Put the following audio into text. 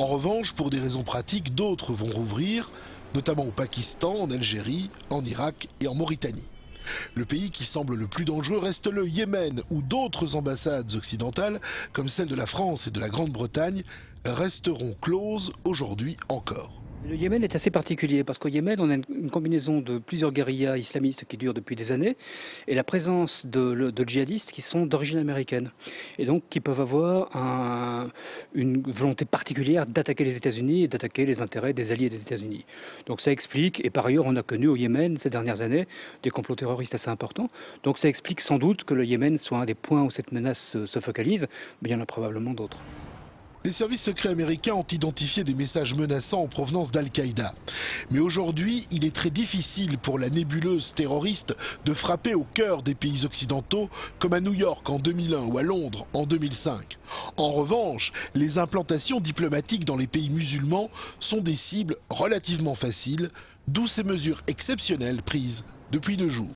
En revanche, pour des raisons pratiques, d'autres vont rouvrir, notamment au Pakistan, en Algérie, en Irak et en Mauritanie. Le pays qui semble le plus dangereux reste le Yémen, où d'autres ambassades occidentales, comme celle de la France et de la Grande-Bretagne, resteront closes aujourd'hui encore. Le Yémen est assez particulier parce qu'au Yémen, on a une combinaison de plusieurs guérillas islamistes qui durent depuis des années et la présence de djihadistes qui sont d'origine américaine et donc qui peuvent avoir une volonté particulière d'attaquer les États-Unis et d'attaquer les intérêts des alliés des États-Unis. Donc ça explique, et par ailleurs on a connu au Yémen ces dernières années des complots terroristes assez importants, donc ça explique sans doute que le Yémen soit un des points où cette menace se focalise, mais il y en a probablement d'autres. Les services secrets américains ont identifié des messages menaçants en provenance d'Al-Qaïda. Mais aujourd'hui, il est très difficile pour la nébuleuse terroriste de frapper au cœur des pays occidentaux, comme à New York en 2001 ou à Londres en 2005. En revanche, les implantations diplomatiques dans les pays musulmans sont des cibles relativement faciles, d'où ces mesures exceptionnelles prises depuis 2 jours.